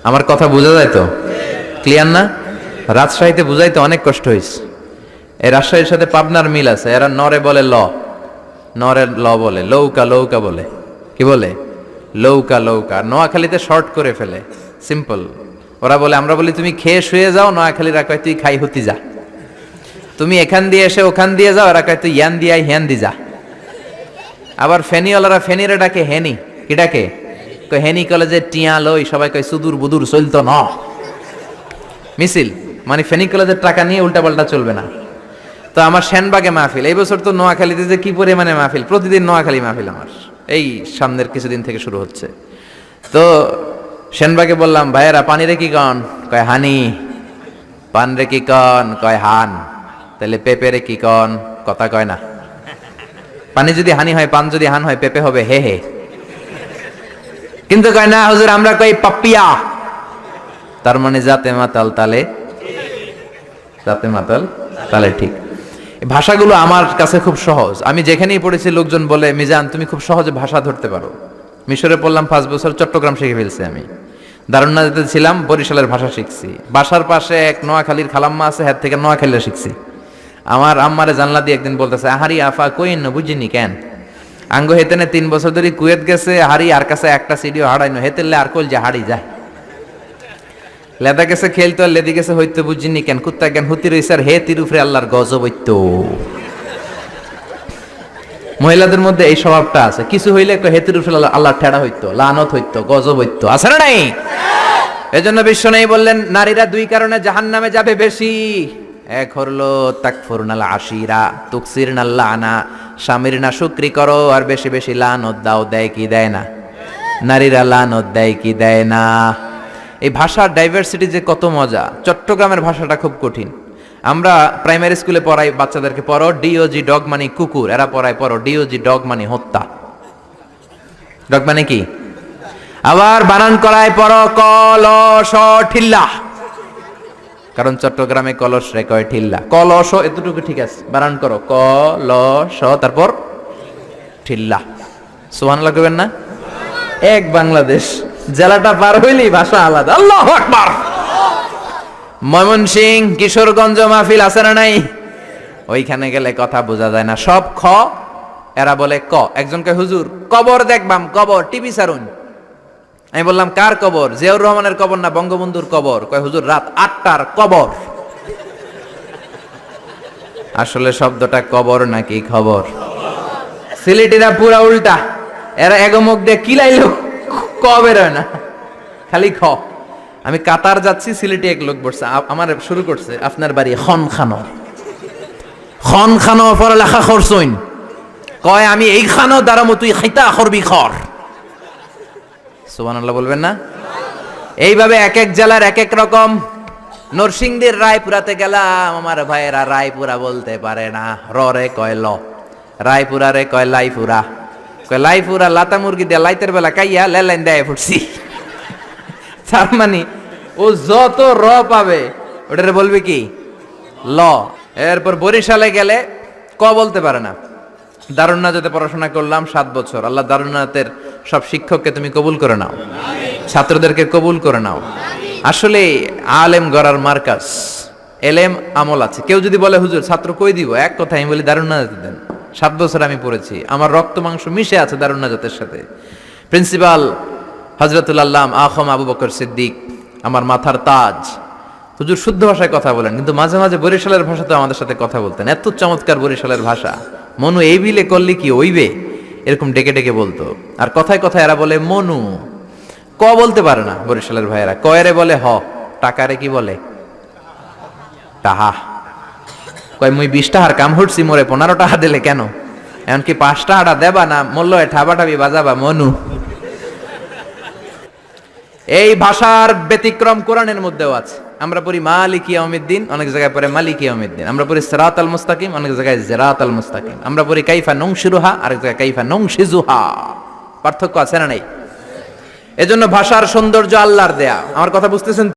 আমার কথা বোঝা যায় তো? ক্লিয়ার না? রাজশাহীতে বুঝাইতে অনেক কষ্ট হয়েছে। এই রাজশাহীর সাথে পাবনার মিল আছে। এরা নরে বলে ল, নরে ল বলে, লৌকা লৌকা বলে। কি বলে? লৌকা লৌকা। নোয়াখালীতে শর্ট করে ফেলে, সিম্পল। ওরা বলে, আমরা বলি তুমি খেয়ে শুয়ে যাও, নোয়াখালীরা কয় তুই খাই হতি যা। তুমি এখান দিয়ে এসে ওখান দিয়ে যাও, এরা কয় তুই ইয়ান দিয়ে হ্যান দি যা। আবার ফেনিওয়ালারা ফেনিরে ডাকে হেনি। কি ডাকে? হেনি কলেজে টিয়া লই, সবাই কয় সুদূর বুদুর চলতো ন মিছিল, মানে ফেনী কলেজের টাকা নিয়ে উল্টাপাল্টা চলবে না। তো আমার সেনবাগে মাহফিল, এই বছর তো নোয়াখালীতে যে কি পরিমাণে মাহফিল, প্রতিদিন নোয়াখালী মাহফিল আমার এই সামনের কিছুদিন থেকে শুরু হচ্ছে। তো সেনবাগে বললাম, ভাইয়েরা পানি রে কি কন? কয় হানি। পান রে কি কন? কয় হান। তাহলে পেঁপে রে কি কন? কথা কয় না। পানি যদি হানি হয়, পান যদি হান হয়, পেঁপে হবে হে হে। কিন্তু কয় না হুজুর, আমরা কই পাপ্পিয়া। তার মানে জাতে মাতাল তালে, জাতে মাতাল তালে ঠিক। ভাষাগুলো আমার কাছে খুব সহজ। আমি যেখানেই পড়েছি লোকজন বলে, মিজান তুমি খুব সহজে ভাষা ধরতে পারো। মিশরে পড়লাম 5 বছর, চট্টগ্রাম শিখে ফেলছি আমি। দারুন্নাতে ছিলাম, বরিশালের ভাষা শিখছি। বাসার পাশে এক নোয়াখালীর খালাম্মা আছে, হাত থেকে নোয়াখালীরা শিখছি। আমার আম্মারে জানলা দিয়ে একদিন বলতেছে, আহারি আফা কইন বুঝিনি কেন আঙ্গ হেতেনে 3 বছর ধরে কুয়েত গেছে, হারি আর কাছে একটা সিডিও হারাইনো, হেতেলে আর কল যে হারি যায়। লেদা গেছে খেলতো, আর লেদি গেছে হইতো বুঝিনি কেন, কুত্তা জ্ঞান হুতি রইছে আর হে তিরুফরে আল্লাহর গজব হইতো। মহিলাদের মধ্যে এই স্বভাবটা আছে, কিছু হইলে হে তিরুফরে আল্লাহ ঠেড়া হইতো, লানত হইতো, গজব হইতো, আছে না নাই? এজন্য বিশ্ব নেই বললেন, নারীরা 2 কারণে জাহান্নামে যাবে বেশি। এক হলো তাকফুরনাল আশিরা, তুকসিরনাল লানা, স্বামীর না শুকরি করো আর বেশি বেশি লানত দাও। দেয় কি দেয় না? নারীরা লানত দেয় কি দেয় না? এই ভাষার ডাইভার্সিটি যে কত মজা। চট্টগ্রামের ভাষাটা খুব কঠিন। আমরা প্রাইমারি স্কুলে পড়াই বাচ্চাদেরকে, পড়ো ডিওজি ডগ মানে কুকুর, এরা পড়ায় পড়ো ডিওজি ডগ মানে হত্যা। ডগ মানে কি? আবার বানান করায় পড়ো কলস ঠিল্লা, কারণ চট্টগ্রামে কলস রে কয় ঠিল্লা। কলস এতটুকু ঠিক আছে, বানান করো কলস, তারপর ঠিল্লা। সুবহানাল্লাহ কইবেন না? এক বাংলাদেশ, জেলাটা পার হইলেই ভাষা আলাদা। আল্লাহু আকবার। ময়মনসিংহ, কিশোরগঞ্জ মাহফিল আছে না নাই? ওইখানে গেলে কথা বোঝা যায় না, সব খ, এরা বলে ক। একজন কয় হুজুর কবর দেখবাম, কবর টিভি সারুন। আমি বললাম কার কবর? জিয়াউর রহমানের কবর না বঙ্গবন্ধুর কবর? কয় হুজুর রাত 8টার কবর। আসলে শব্দটা কবর নাকি খবর? সিলেটিরা পুরা উল্টা, এরা এগমুখ দিয়ে কিলাইলো ক বের হয় না, খালি খ। আমি কাতার যাচ্ছি, সিলেটি এক লোক বসছে, আমার শুরু করছে, আপনার বাড়ি খন খানো, খন খানো পড়ালেখা করছইন? কয় আমি এই খানো দাঁড়ামো, তুই খাইতা করবি খর। সুবহানাল্লাহ বলবেন না? এইভাবে এক এক জেলার এক এক রকম। নরসিংদীর রায়পুরাতে গেলাম, আমার ভাইয়েরা রায়পুরা বলতে পারে না, রে কয় ল। রায়পুরা রে কয় লাইপুরা, কয় লাইপুরা লাতা মুরগি দিয়ে লাইতের বেলা কাইয়া লেলাইন দেয় ফুটছি। তার মানে ও যত র পাবে ওটারে বলবে কি ল। এরপর বরিশালে গেলে ক বলতে পারে না। দারুন্নাতে পড়াশোনা করলাম 7 বছর। আল্লাহ দারুন্নাতের সব শিক্ষককে তুমি কবুল করে নাও, ছাত্রদেরকে কবুল করে নাও। আসলে আলেম গড়ার মার্কাজ, এলেম আমল আছে। কেউ যদি বলে হুজুর ছাত্র কই দিব, এক কথা আমি বলি দারুন্নাতে দেন। 7 বছর আমি পড়েছি, আমার রক্ত মাংস মিশে আছে দারুন্নাতের সাথে। প্রিন্সিপাল হযরতুল আল্লাম আখম আবু বকর সিদ্দিক আমার মাথার তাজ। হুজুর শুদ্ধ ভাষায় কথা বলেন, কিন্তু মাঝে মাঝে বরিশালের ভাষাতে আমাদের সাথে কথা বলতেন। এত চমৎকার বরিশালের ভাষা, মনু এই বিলে করলি কি ওইবে, এরকম ডেকে ডেকে বলতো। আর কথায় কথায় এরা বলে মনু, ক বলতে পারে না বরিশালের ভাইয়েরা। কয়রে বলে হ, টাকারে কি বলে টাহা। কয় মুই 20 টাকার কাম হচ্ছি, মোরে 15 টাকা দিলে কেন? এমনকি 5 টাকাটা দেবা না, মূল্য ঠাবাটাবি বাজাবা মনু। এই ভাষার ব্যতিক্রম কোরআনের মধ্যেও আছে। আমরা পড়ি মালিকি ইয়াউমিদ্দিন, অনেক জায়গায় পড়ে মালিকি ইয়াউমিদ্দিন। আমরা পড়ি সিরাতাল মুস্তাকিম, অনেক জায়গায় জিরাতাল মুস্তাকিম। আমরা পড়ি কাইফা নুনশিরুহা, আরেক জায়গায় কাইফা নুনশিজুহা। পার্থক্য আছে না নাই? এজন্য ভাষার সৌন্দর্য আল্লাহর দেয়া। আমার কথা বুঝতেছেন?